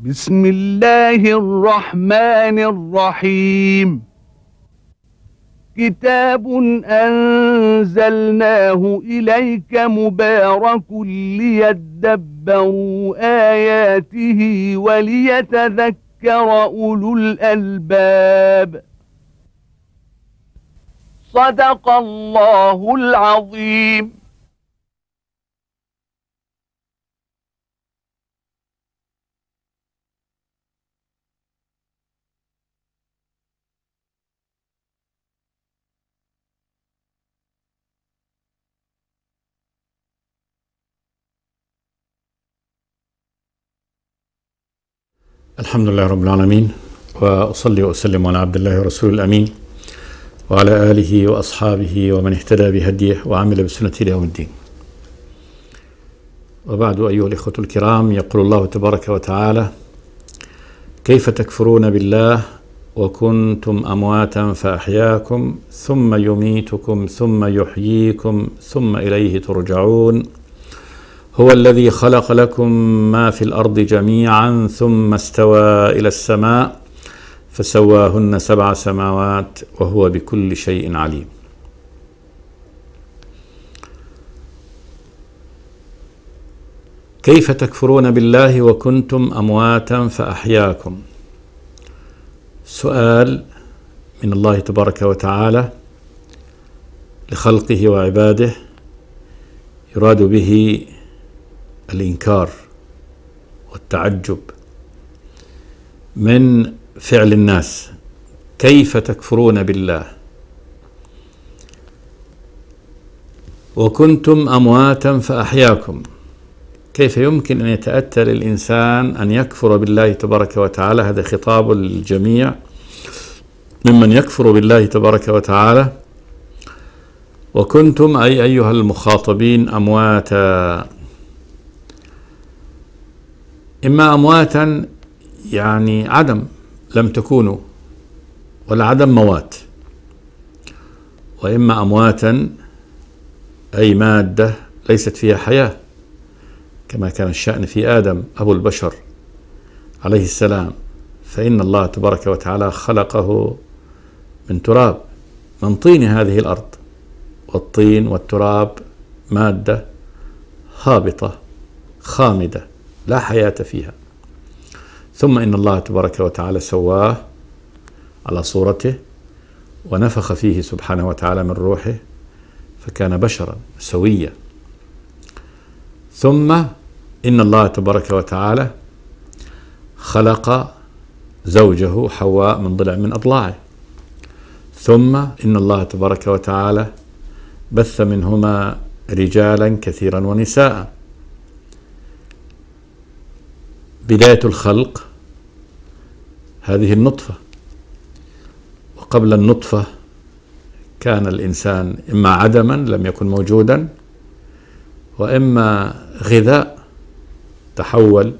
بسم الله الرحمن الرحيم. كتاب أنزلناه إليك مبارك ليدبروا آياته وليتذكر أولو الألباب. صدق الله العظيم. الحمد لله رب العالمين، وأصلي وأسلم على عبد الله ورسول الأمين وعلى آله وأصحابه ومن اهتدى بهديه وعمل بسنته إلى يوم الدين. وبعد، أيها الإخوة الكرام، يقول الله تبارك وتعالى: كيف تكفرون بالله وكنتم أمواتا فأحياكم ثم يميتكم ثم يحييكم ثم إليه ترجعون هو الذي خلق لكم ما في الأرض جميعا ثم استوى إلى السماء فسواهن 7 سماوات وهو بكل شيء عليم. كيف تكفرون بالله وكنتم أمواتا فأحياكم؟ سؤال من الله تبارك وتعالى لخلقه وعباده، يراد به الإنكار والتعجب من فعل الناس. كيف تكفرون بالله وكنتم أمواتا فأحياكم؟ كيف يمكن أن يتأتى للإنسان أن يكفر بالله تبارك وتعالى؟ هذا خطاب الجميع ممن يكفر بالله تبارك وتعالى. وكنتم أي أيها المخاطبين أمواتا، إما أمواتا يعني عدم، لم تكونوا، والعدم موات، وإما أمواتا أي مادة ليست فيها حياة، كما كان الشأن في آدم أبو البشر عليه السلام، فإن الله تبارك وتعالى خلقه من تراب، من طين هذه الأرض، والطين والتراب مادة هابطة خامدة لا حياة فيها. ثم إن الله تبارك وتعالى سواه على صورته ونفخ فيه سبحانه وتعالى من روحه فكان بشرا سويا. ثم إن الله تبارك وتعالى خلق زوجه حواء من ضلع من أضلاعه. ثم إن الله تبارك وتعالى بث منهما رجالا كثيرا ونساء. بداية الخلق هذه النطفة، وقبل النطفة كان الإنسان إما عدما لم يكن موجودا، وإما غذاء تحول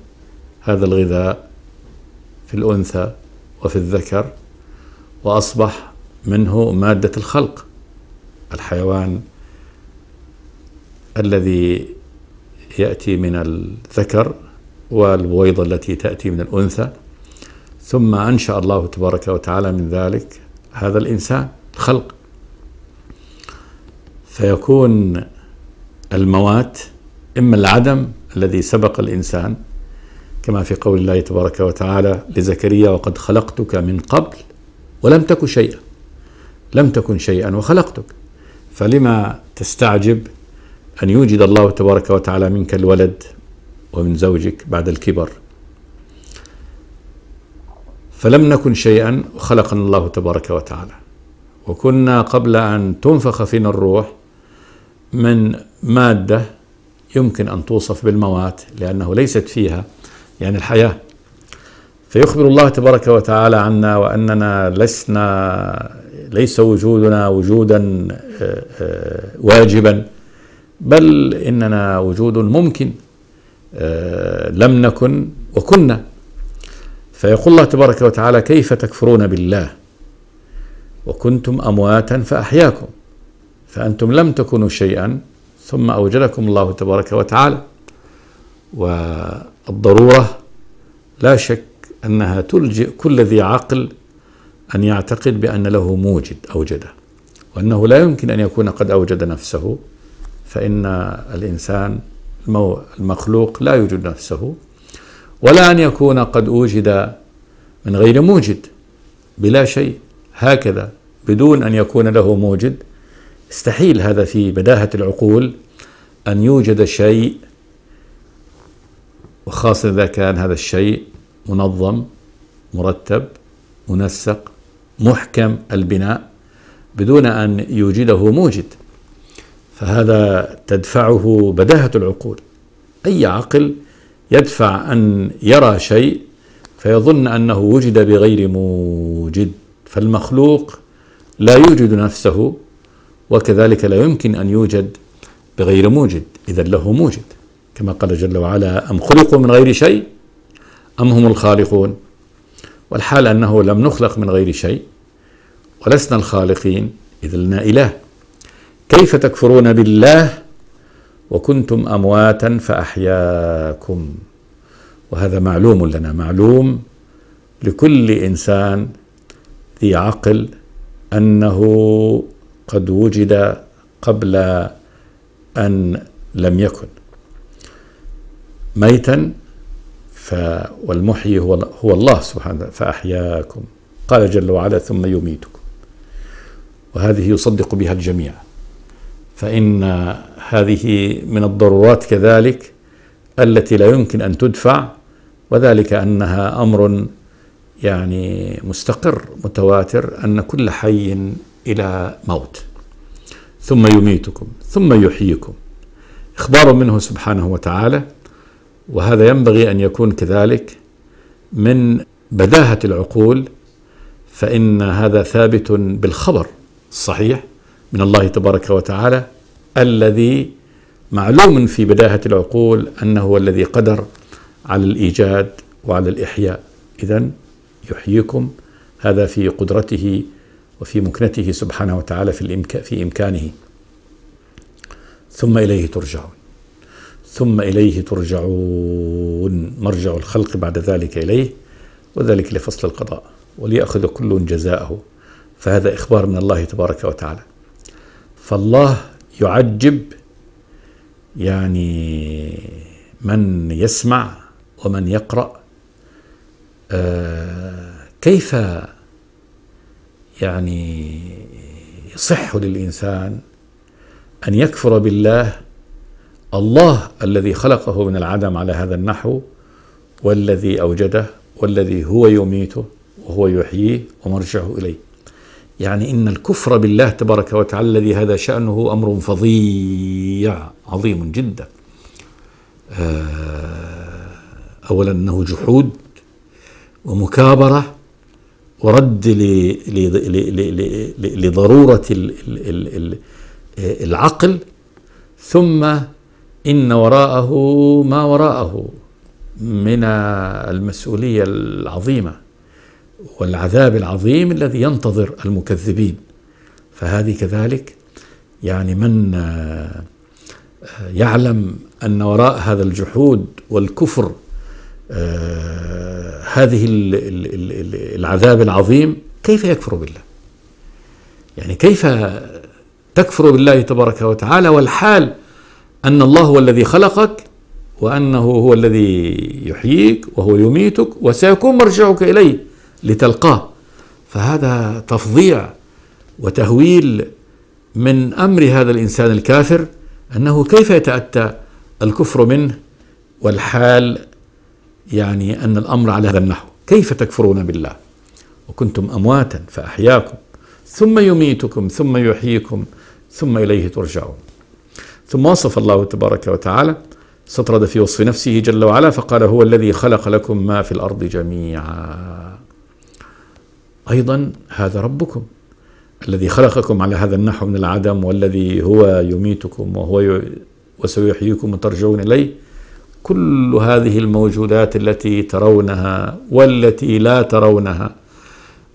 هذا الغذاء في الأنثى وفي الذكر وأصبح منه مادة الخلق، الحيوان الذي يأتي من الذكر والبويضة التي تأتي من الأنثى، ثم أنشأ الله تبارك وتعالى من ذلك هذا الإنسان الخلق. فيكون الموات إما العدم الذي سبق الإنسان، كما في قول الله تبارك وتعالى لزكريا: وقد خلقتك من قبل ولم تك شيئا، لم تكن شيئا وخلقتك، فلما تستعجب أن يوجد الله تبارك وتعالى منك الولد ومن زوجك بعد الكبر؟ فلم نكن شيئا وخلقنا الله تبارك وتعالى، وكنا قبل أن تنفخ فينا الروح من مادة يمكن أن توصف بالموات، لأنه ليست فيها يعني الحياة. فيخبر الله تبارك وتعالى عنا وأننا ليس وجودنا وجودا واجبا، بل إننا وجود ممكن، لم نكن وكنا. فيقول الله تبارك وتعالى: كيف تكفرون بالله وكنتم أمواتا فأحياكم؟ فأنتم لم تكونوا شيئا ثم أوجدكم الله تبارك وتعالى، والضرورة لا شك أنها تلجئ كل ذي عقل أن يعتقد بأن له موجد أوجده، وأنه لا يمكن أن يكون قد أوجد نفسه، فإن الإنسان المخلوق لا يوجد نفسه، ولا أن يكون قد أوجد من غير موجد بلا شيء هكذا بدون أن يكون له موجد. استحيل هذا في بداهة العقول أن يوجد شيء، وخاصة إذا كان هذا الشيء منظم مرتب منسق محكم البناء بدون أن يوجده موجد. فهذا تدفعه بداهة العقول. أي عقل يدفع أن يرى شيء فيظن أنه وجد بغير موجد، فالمخلوق لا يوجد نفسه، وكذلك لا يمكن أن يوجد بغير موجد، إذا له موجد، كما قال جل وعلا: أم خلقوا من غير شيء أم هم الخالقون. والحال أنه لم نخلق من غير شيء ولسنا الخالقين، إذ لنا إله. كيف تكفرون بالله وكنتم أمواتا فأحياكم. وهذا معلوم لنا، معلوم لكل إنسان ذي عقل أنه قد وجد قبل أن لم يكن ميتا، والمحيي هو الله سبحانه، فأحياكم. قال جل وعلا: ثم يميتكم. وهذه يصدق بها الجميع، فإن هذه من الضرورات كذلك التي لا يمكن أن تدفع، وذلك أنها أمر يعني مستقر متواتر، أن كل حي إلى موت. ثم يميتكم ثم يحييكم، إخبار منه سبحانه وتعالى. وهذا ينبغي أن يكون كذلك من بداهة العقول، فإن هذا ثابت بالخبر الصحيح من الله تبارك وتعالى، الذي معلوم في بداهة العقول أنه هو الذي قدر على الإيجاد وعلى الإحياء. إذن يحييكم، هذا في قدرته وفي مكنته سبحانه وتعالى في إمكانه. ثم إليه ترجعون، ثم إليه ترجعون، مرجع الخلق بعد ذلك إليه، وذلك لفصل القضاء وليأخذ كل جزاءه. فهذا إخبار من الله تبارك وتعالى. فالله يعجب يعني من يسمع ومن يقرأ كيف يعني يصح للإنسان أن يكفر بالله، الله الذي خلقه من العدم على هذا النحو، والذي أوجده، والذي هو يميته وهو يحييه ومرجعه إليه. يعني إن الكفر بالله تبارك وتعالى الذي هذا شأنه أمر فظيع عظيم جدا. أولا أنه جحود ومكابرة ورد لضرورة العقل، ثم إن وراءه ما وراءه من المسؤولية العظيمة والعذاب العظيم الذي ينتظر المكذبين. فهذه كذلك يعني من يعلم أن وراء هذا الجحود والكفر هذه العذاب العظيم، كيف يكفر بالله؟ يعني كيف تكفر بالله تبارك وتعالى والحال أن الله هو الذي خلقك، وأنه هو الذي يحييك وهو يميتك وسيكون مرجعك إليه لتلقاه. فهذا تفظيع وتهويل من أمر هذا الإنسان الكافر، أنه كيف يتأتى الكفر منه والحال يعني أن الأمر على هذا النحو. كيف تكفرون بالله وكنتم أمواتا فأحياكم ثم يميتكم ثم يحييكم ثم إليه ترجعون. ثم وصف الله تبارك وتعالى، استطرد في وصف نفسه جل وعلا فقال: هو الذي خلق لكم ما في الأرض جميعا. أيضا هذا ربكم الذي خلقكم على هذا النحو من العدم، والذي هو يميتكم وسيحييكم وترجعون إليه. كل هذه الموجودات التي ترونها والتي لا ترونها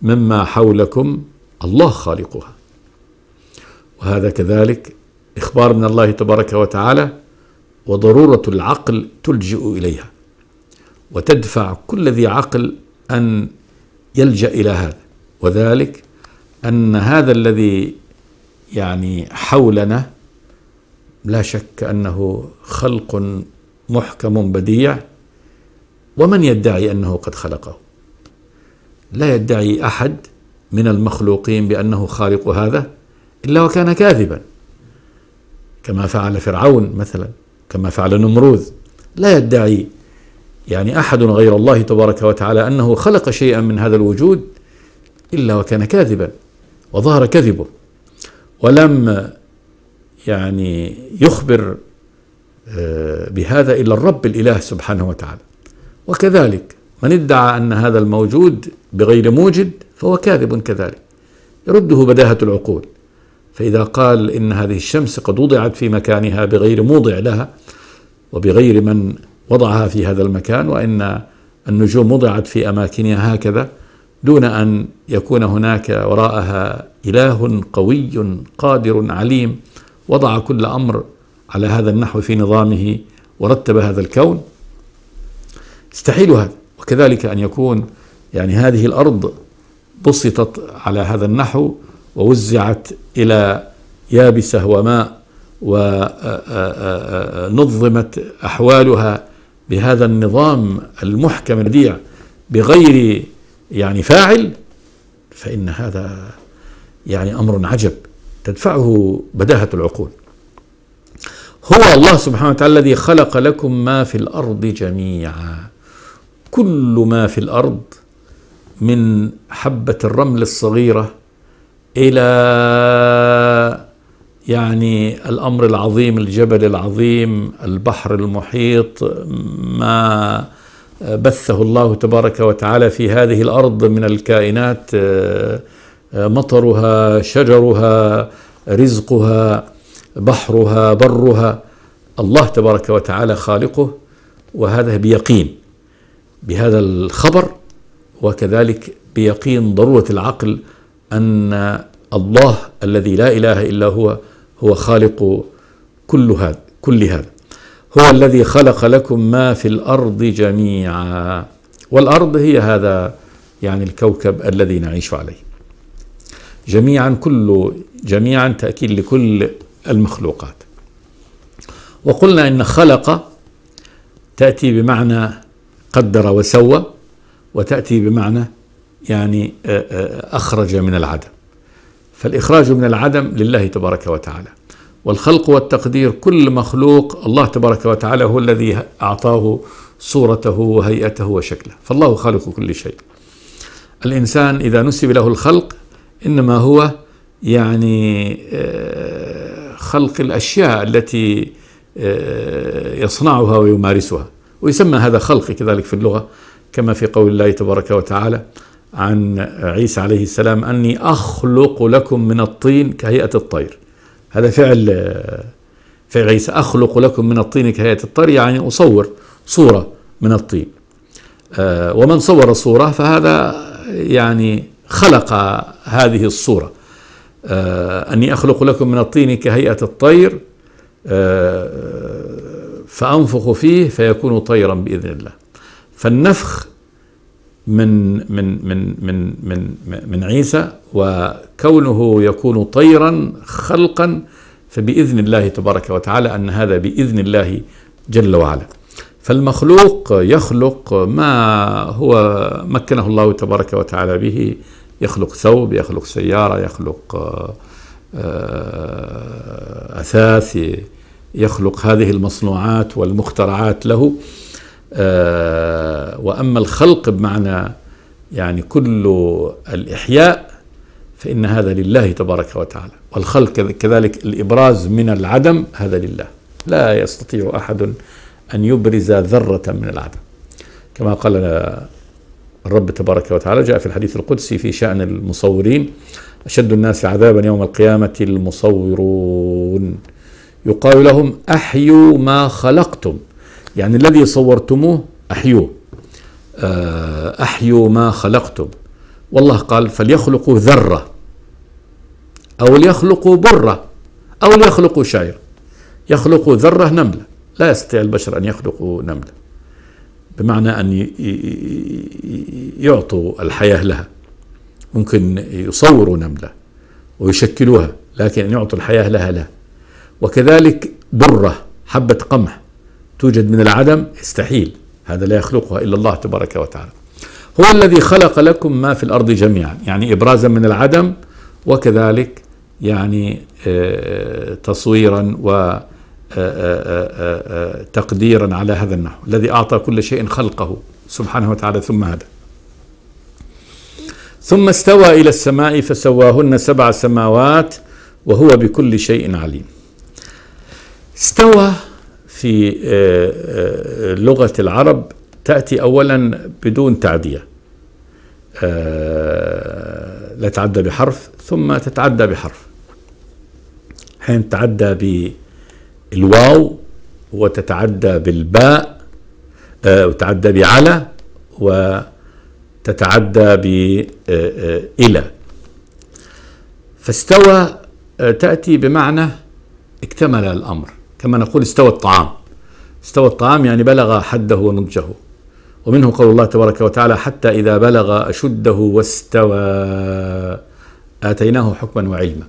مما حولكم الله خالقها. وهذا كذلك إخبار من الله تبارك وتعالى، وضرورة العقل تلجئ إليها. وتدفع كل ذي عقل أن يلجأ إلى هذا، وذلك أن هذا الذي يعني حولنا لا شك أنه خلق محكم بديع، ومن يدعي أنه قد خلقه؟ لا يدعي أحد من المخلوقين بأنه خالق هذا إلا وكان كاذبا، كما فعل فرعون مثلا، كما فعل نمرود. لا يدعي يعني أحد غير الله تبارك وتعالى أنه خلق شيئا من هذا الوجود إلا وكان كاذبا، وظهر كذبه، ولم يعني يخبر بهذا إلا الرب الإله سبحانه وتعالى. وكذلك من ادعى أن هذا الموجود بغير موجد فهو كاذب كذلك، يرده بداهة العقول. فإذا قال إن هذه الشمس قد وضعت في مكانها بغير موضع لها وبغير من وضعها في هذا المكان، وإن النجوم وضعت في أماكنها هكذا دون أن يكون هناك وراءها إله قوي قادر عليم وضع كل أمر على هذا النحو في نظامه ورتب هذا الكون، استحيل هذا. وكذلك أن يكون يعني هذه الأرض بسطت على هذا النحو ووزعت إلى يابسة وماء ونظمت أحوالها بهذا النظام المحكم البديع بغير يعني فاعل، فإن هذا يعني أمر عجب تدفعه بداهة العقول. هو الله سبحانه وتعالى الذي خلق لكم ما في الأرض جميعا، كل ما في الأرض من حبة الرمل الصغيرة إلى يعني الأمر العظيم، الجبل العظيم، البحر المحيط، ما بثه الله تبارك وتعالى في هذه الأرض من الكائنات، مطرها، شجرها، رزقها، بحرها، برها، الله تبارك وتعالى خالقه. وهذا بيقين بهذا الخبر، وكذلك بيقين ضرورة العقل أن الله الذي لا إله إلا هو خالق كل هذا. هو الذي خلق لكم ما في الأرض جميعا، والأرض هي هذا يعني الكوكب الذي نعيش عليه جميعا، جميعا تأكيد لكل المخلوقات. وقلنا إن خلق تأتي بمعنى قدر وسوى، وتأتي بمعنى يعني أخرج من العدم. فالإخراج من العدم لله تبارك وتعالى، والخلق والتقدير كل مخلوق الله تبارك وتعالى هو الذي أعطاه صورته وهيئته وشكله، فالله خالق كل شيء. الإنسان إذا نسب له الخلق إنما هو يعني خلق الأشياء التي يصنعها ويمارسها، ويسمى هذا خلق كذلك في اللغة، كما في قول الله تبارك وتعالى عن عيسى عليه السلام: أني أخلق لكم من الطين كهيئة الطير. هذا فعل عيسى، أخلق لكم من الطين كهيئة الطير، يعني أصور صورة من الطين. ومن صور صورة فهذا يعني خلق هذه الصورة. أني أخلق لكم من الطين كهيئة الطير فأنفخ فيه فيكون طيرا بإذن الله. فالنفخ من عيسى وكونه يكون طيرا خلقا فبإذن الله تبارك وتعالى، أن هذا بإذن الله جل وعلا. فالمخلوق يخلق ما هو مكنه الله تبارك وتعالى به، يخلق ثوب، يخلق سيارة، يخلق أثاث، يخلق هذه المصنوعات والمخترعات له. وأما الخلق بمعنى يعني كل الإحياء فإن هذا لله تبارك وتعالى. والخلق كذلك الإبراز من العدم هذا لله، لا يستطيع أحد أن يبرز ذرة من العدم، كما قال الرب تبارك وتعالى، جاء في الحديث القدسي في شأن المصورين: أشد الناس عذابا يوم القيامة المصورون، يقال لهم أحيوا ما خلقتم، يعني الذي صورتموه أحيوه، أحيوا ما خلقتم. والله قال: فليخلقوا ذرة أو ليخلقوا برة أو ليخلقوا شعير. يخلقوا ذرة نملة، لا يستطيع البشر أن يخلقوا نملة، بمعنى أن يعطوا الحياة لها. ممكن يصوروا نملة ويشكلوها، لكن أن يعطوا الحياة لها. وكذلك ذرة، حبة قمح توجد من العدم، يستحيل، هذا لا يخلقها إلا الله تبارك وتعالى. هو الذي خلق لكم ما في الأرض جميعا، يعني إبرازا من العدم، وكذلك يعني تصويرا وتقديرا على هذا النحو. الذي أعطى كل شيء خلقه سبحانه وتعالى ثم هدى. ثم استوى إلى السماء فسواهن 7 سماوات وهو بكل شيء عليم. استوى في لغة العرب تأتي أولا بدون تعدية، لا تعدى بحرف ثم تتعدى بحرف. حين تتعدى بالواو وتتعدى بالباء وتتعدى بعلى وتتعدى بإلى. فاستوى تأتي بمعنى اكتمل الأمر، كما نقول استوى الطعام. استوى الطعام يعني بلغ حده ونضجه، ومنه قول الله تبارك وتعالى حتى إذا بلغ أشده واستوى آتيناه حكما وعلما.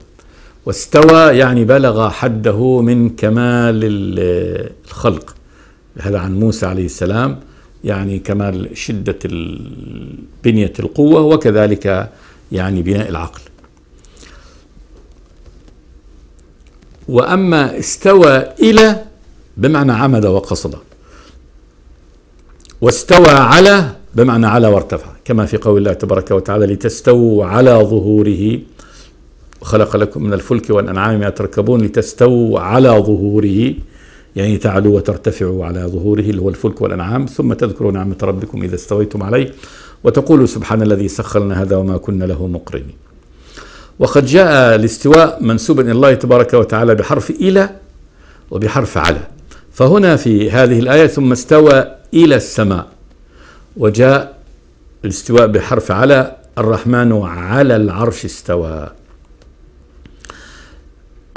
واستوى يعني بلغ حده من كمال الخلق، هذا عن موسى عليه السلام، يعني كمال شدة بنية القوة، وكذلك يعني بناء العقل. وأما استوى إلى بمعنى عمد وقصد، واستوى على بمعنى على وارتفع، كما في قول الله تبارك وتعالى لتستووا على ظهوره وخلق لكم من الفلك والأنعام ما تركبون لتستووا على ظهوره، يعني تعلوا وترتفعوا على ظهوره اللي هو الفلك والأنعام، ثم تذكروا نعمة ربكم إذا استويتم عليه وتقولوا سبحان الذي سخر لنا هذا وما كنا له مقرنين. وقد جاء الاستواء منسوبا إلى الله تبارك وتعالى بحرف إلى وبحرف على، فهنا في هذه الآية ثم استوى إلى السماء، وجاء الاستواء بحرف على الرحمن على العرش استوى.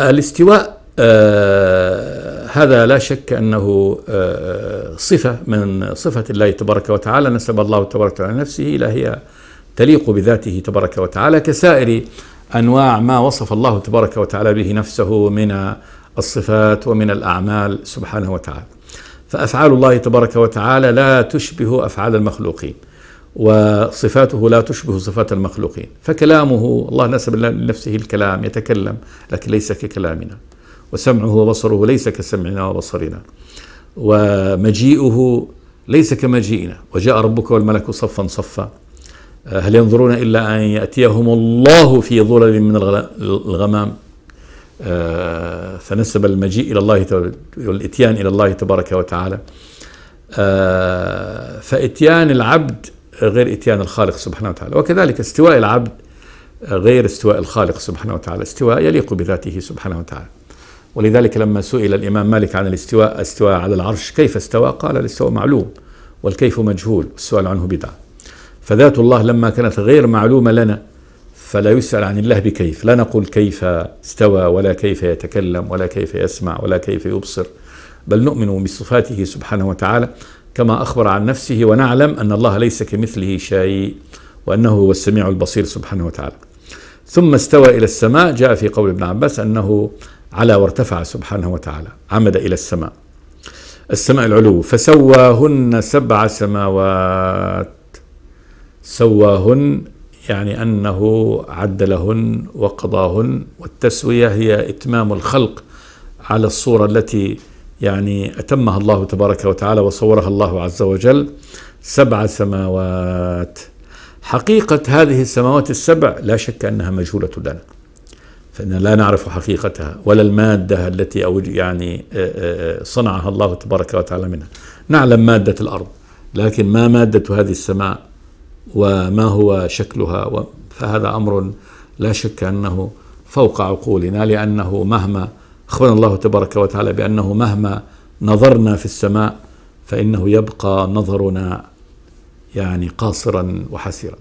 الاستواء هذا لا شك أنه صفة من صفة الله تبارك وتعالى، نسب الله تبارك وتعالى نفسه إلى هي تليق بذاته تبارك وتعالى، كسائر أنواع ما وصف الله تبارك وتعالى به نفسه من الصفات ومن الأعمال سبحانه وتعالى. فأفعال الله تبارك وتعالى لا تشبه أفعال المخلوقين، وصفاته لا تشبه صفات المخلوقين. فكلامه الله نسب لنفسه الكلام، يتكلم لكن ليس ككلامنا، وسمعه وبصره ليس كسمعنا وبصرنا، ومجيئه ليس كمجيئنا، وجاء ربك والملك صفا صفا هل ينظرون إلا أن يأتيهم الله في ظلل من الغمام. فنسب المجيء إلى الله والإتيان إلى الله تبارك وتعالى. فإتيان العبد غير إتيان الخالق سبحانه وتعالى، وكذلك استواء العبد غير استواء الخالق سبحانه وتعالى، استواء يليق بذاته سبحانه وتعالى. ولذلك لما سئل الإمام مالك عن الاستواء، استواء على العرش كيف استوى؟ قال الاستواء معلوم والكيف مجهول والسؤال عنه بدعة. فذات الله لما كانت غير معلومة لنا فلا يسأل عن الله بكيف، لا نقول كيف استوى ولا كيف يتكلم ولا كيف يسمع ولا كيف يبصر، بل نؤمن بصفاته سبحانه وتعالى كما أخبر عن نفسه، ونعلم أن الله ليس كمثله شيء وأنه هو السميع البصير سبحانه وتعالى. ثم استوى إلى السماء، جاء في قول ابن عباس أنه على وارتفع سبحانه وتعالى، عمد إلى السماء، السماء العلو. فسواهن 7 سماوات، سواهن يعني أنه عدلهن وقضاهن، والتسوية هي إتمام الخلق على الصورة التي يعني أتمها الله تبارك وتعالى وصورها الله عز وجل. 7 سماوات، حقيقة هذه السماوات السبع لا شك أنها مجهولة لنا، فإننا لا نعرف حقيقتها ولا المادة التي يعني صنعها الله تبارك وتعالى منها. نعلم مادة الأرض، لكن ما مادة هذه السماء وما هو شكلها، فهذا أمر لا شك أنه فوق عقولنا، لأنه مهما أخبرنا الله تبارك وتعالى بأنه مهما نظرنا في السماء فإنه يبقى نظرنا يعني قاصرا وحسيرا.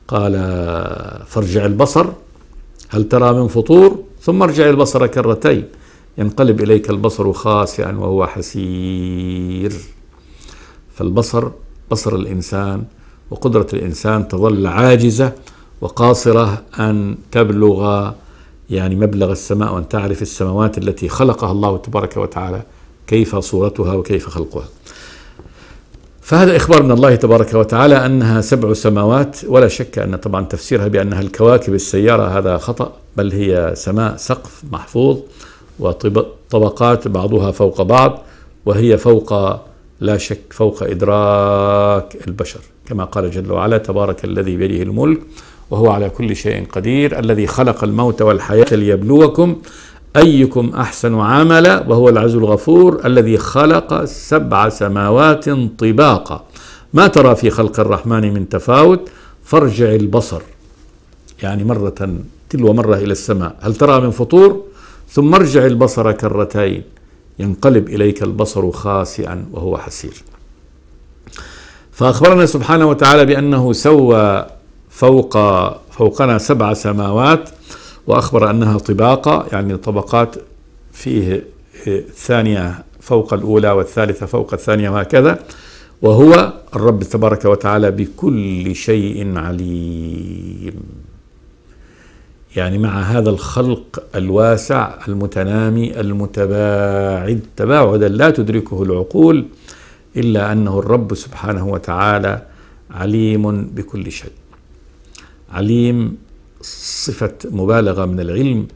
قال فارجع البصر هل ترى من فطور ثم ارجع البصر كرتين ينقلب إليك البصر خاسئا وهو حسير. فالبصر بصر الإنسان وقدرة الإنسان تظل عاجزة وقاصرة أن تبلغ يعني مبلغ السماء، وأن تعرف السماوات التي خلقها الله تبارك وتعالى كيف صورتها وكيف خلقها. فهذا إخبار من الله تبارك وتعالى أنها 7 سماوات، ولا شك أن طبعا تفسيرها بأنها الكواكب السيارة هذا خطأ، بل هي سماء سقف محفوظ وطبقات بعضها فوق بعض، وهي فوق لا شك فوق إدراك البشر، كما قال جل وعلا: تبارك الذي بيده الملك وهو على كل شيء قدير، الذي خلق الموت والحياة ليبلوكم أيكم أحسن عملا وهو العزيز الغفور، الذي خلق 7 سماوات طباقا ما ترى في خلق الرحمن من تفاوت فارجع البصر، يعني مرة تلو مرة إلى السماء هل ترى من فطور، ثم ارجع البصر كرتين ينقلب إليك البصر خاسئا وهو حسير. فأخبرنا سبحانه وتعالى بأنه سوى فوقنا 7 سماوات، وأخبر أنها طباقة، يعني طبقات فيه الثانية فوق الأولى والثالثة فوق الثانية وهكذا، وهو الرب تبارك وتعالى بكل شيء عليم. يعني مع هذا الخلق الواسع المتنامي المتباعد تباعدا لا تدركه العقول، إلا أنه الرب سبحانه وتعالى عليم بكل شيء. عليم صفة مبالغة من العلم،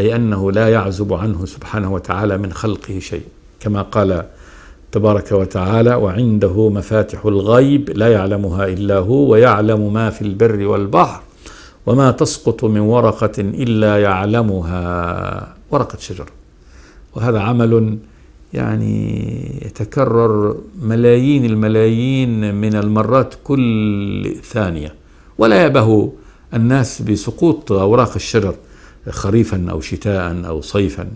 أي أنه لا يعزب عنه سبحانه وتعالى من خلقه شيء، كما قال تبارك وتعالى: وعنده مفاتح الغيب لا يعلمها إلا هو ويعلم ما في البر والبحر وما تسقط من ورقة إلا يعلمها، ورقة شجر. وهذا عمل يعني يتكرر ملايين الملايين من المرات كل ثانية، ولا يأبه الناس بسقوط أوراق الشجر خريفا أو شتاء أو صيفا.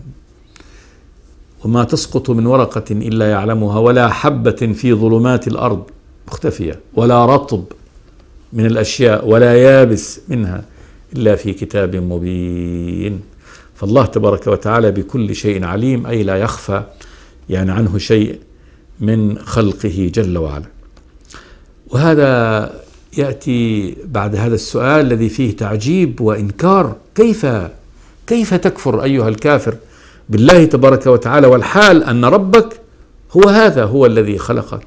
وما تسقط من ورقة إلا يعلمها ولا حبة في ظلمات الأرض مختفية ولا رطب من الأشياء ولا يابس منها إلا في كتاب مبين. فالله تبارك وتعالى بكل شيء عليم، أي لا يخفى يعني عنه شيء من خلقه جل وعلا. وهذا يأتي بعد هذا السؤال الذي فيه تعجيب وإنكار: كيف تكفر أيها الكافر بالله تبارك وتعالى والحال أن ربك هو الذي خلقك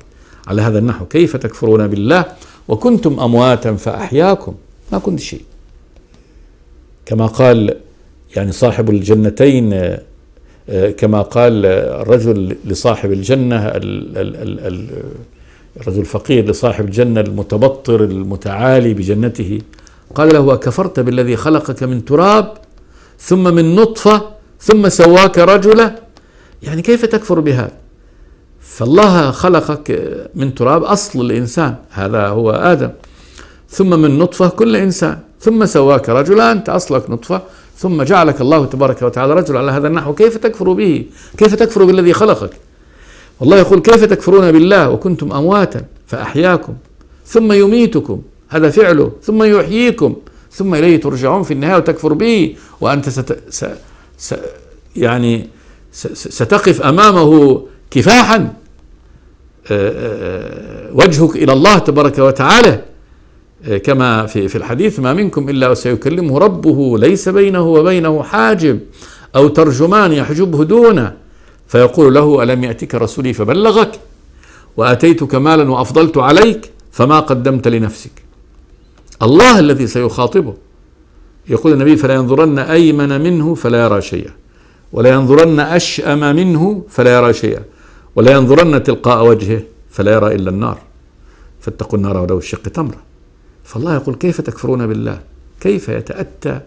على هذا النحو؟ كيف تكفرون بالله وكنتم أمواتا فأحياكم؟ ما كنت شيء، كما قال يعني صاحب الجنتين، كما قال الرجل لصاحب الجنة، الرجل الفقير لصاحب الجنة المتبطر المتعالي بجنته، قال له: أكفرت بالذي خلقك من تراب ثم من نطفة ثم سواك رجلا؟ يعني كيف تكفر بهذا؟ فالله خلقك من تراب أصل الإنسان، هذا هو آدم، ثم من نطفة كل إنسان، ثم سواك رجلا، أنت أصلك نطفة، ثم جعلك الله تبارك وتعالى رجل على هذا النحو. كيف تكفر به؟ كيف تكفر بالذي خلقك؟ والله يقول: كيف تكفرون بالله وكنتم أمواتا فأحياكم ثم يميتكم، هذا فعله، ثم يحييكم ثم إليه ترجعون في النهاية، وتكفر به وأنت ستقف أمامه كفاحا وجهك إلى الله تبارك وتعالى، كما في الحديث: ما منكم إلا وسيكلمه ربه ليس بينه وبينه حاجب أو ترجمان يحجبه دونه، فيقول له: ألم يأتك رسولي فبلغك وآتيتك مالا وأفضلت عليك فما قدمت لنفسك. الله الذي سيخاطبه. يقول النبي: فلا ينظرن أيمن منه فلا يرى شيئا، ولا ينظرن أشأم منه فلا يرى شيئا، ولا ينظرن تلقاء وجهه فلا يرى إلا النار، فاتقوا النار ولو الشق تمرة. فالله يقول: كيف تكفرون بالله؟ كيف يتأتى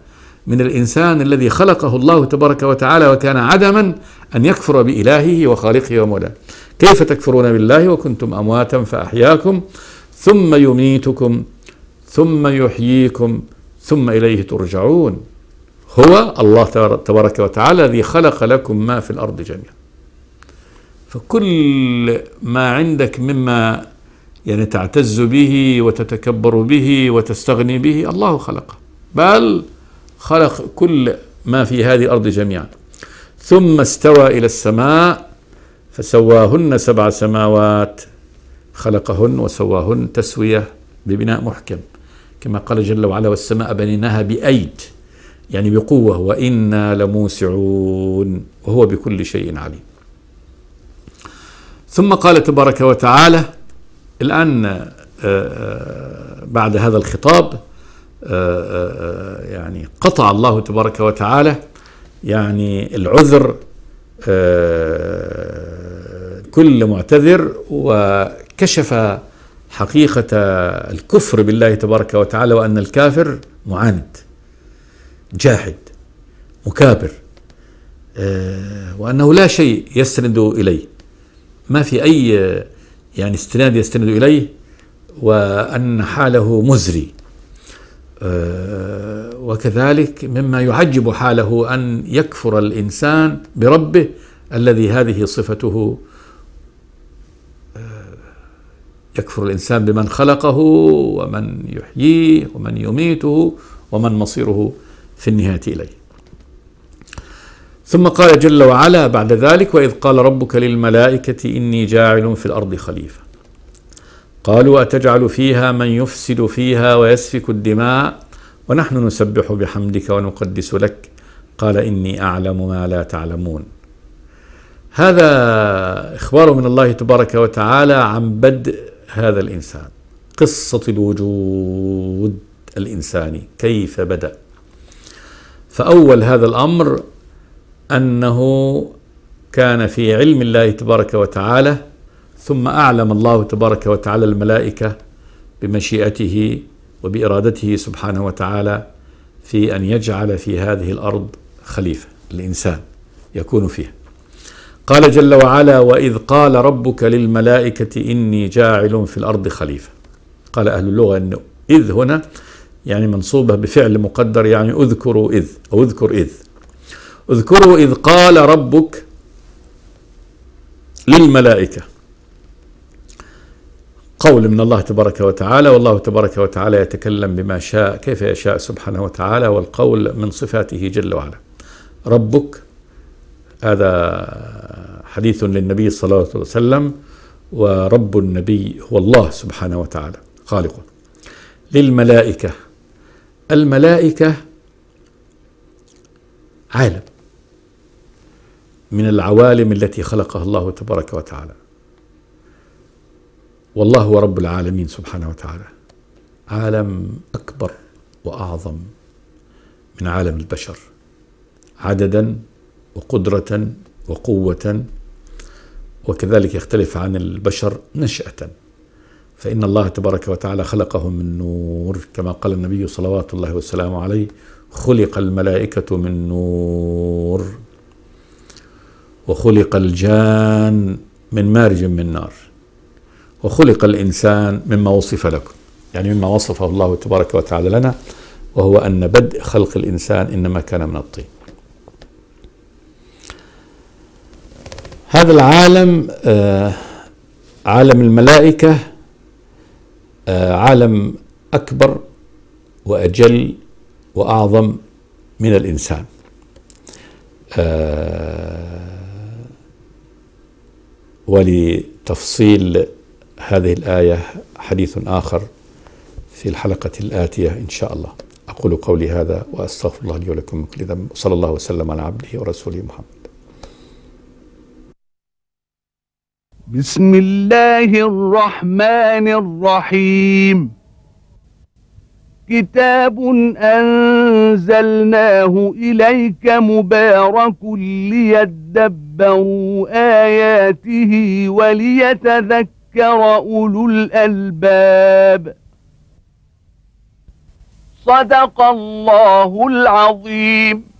من الإنسان الذي خلقه الله تبارك وتعالى وكان عدما أن يكفر بإلهه وخالقه ومولاه؟ كيف تكفرون بالله وكنتم أمواتا فأحياكم ثم يميتكم ثم يحييكم ثم إليه ترجعون. هو الله تبارك وتعالى الذي خلق لكم ما في الأرض جميعا. فكل ما عندك مما يعني تعتز به وتتكبر به وتستغني به الله خلقه، بل خلق كل ما في هذه الأرض جميعا. ثم استوى إلى السماء فسواهن 7 سماوات خلقهن وسواهن تسوية ببناء محكم، كما قال جل وعلا والسماء بنيناها بأيد، يعني بقوة، وإنا لموسعون وهو بكل شيء عليم. ثم قال تبارك وتعالى الآن بعد هذا الخطاب يعني قطع الله تبارك وتعالى يعني العذر كل معتذر، وكشف حقيقة الكفر بالله تبارك وتعالى، وأن الكافر معاند جاحد مكابر، وأنه لا شيء يستند إليه، ما في أي يعني استناد يستند إليه، وأن حاله مزري. وكذلك مما يعجب حاله أن يكفر الإنسان بربه الذي هذه صفته، يكفر الإنسان بمن خلقه ومن يحييه ومن يميته ومن مصيره في النهاية إليه. ثم قال جل وعلا بعد ذلك: وإذ قال ربك للملائكة إني جاعل في الأرض خليفة قالوا أتجعل فيها من يفسد فيها ويسفك الدماء ونحن نسبح بحمدك ونقدس لك قال إني أعلم ما لا تعلمون. هذا إخبار من الله تبارك وتعالى عن بدء هذا الإنسان، قصة الوجود الإنساني كيف بدأ. فأول هذا الأمر أنه كان في علم الله تبارك وتعالى، ثم أعلم الله تبارك وتعالى الملائكة بمشيئته وبإرادته سبحانه وتعالى في أن يجعل في هذه الأرض خليفة الإنسان يكون فيها. قال جل وعلا: وإذ قال ربك للملائكة إني جاعل في الأرض خليفة. قال أهل اللغة أن إذ هنا يعني منصوبة بفعل مقدر، يعني اذكروا إذ أو اذكر إذ. اذكروا إذ قال ربك للملائكة، قول من الله تبارك وتعالى، والله تبارك وتعالى يتكلم بما شاء كيف يشاء سبحانه وتعالى، والقول من صفاته جل وعلا. ربك هذا حديث للنبي صلى الله عليه وسلم، ورب النبي هو الله سبحانه وتعالى خالقه. للملائكة، الملائكة عالم من العوالم التي خلقها الله تبارك وتعالى، والله هو رب العالمين سبحانه وتعالى، عالم أكبر وأعظم من عالم البشر عددا وقدرة وقوة، وكذلك يختلف عن البشر نشأة، فإن الله تبارك وتعالى خلقهم من نور، كما قال النبي صلوات الله وسلامه عليه: خلق الملائكة من نور، وخلق الجان من مارج من نار، وخلق الإنسان مما وصف لكم، يعني مما وصفه الله تبارك وتعالى لنا، وهو أن بدء خلق الإنسان إنما كان من الطين. هذا العالم عالم الملائكة عالم أكبر وأجل وأعظم من الإنسان. ولتفصيل هذه الآية حديث آخر في الحلقة الآتية إن شاء الله. أقول قولي هذا وأستغفر الله لي ولكم من كل ذنب، وصلى الله وسلم على عبده ورسوله محمد. بسم الله الرحمن الرحيم. كتاب أنزلناه إليك مبارك ليدبروا آياته وليتذكر أولو الألباب. صدق الله العظيم.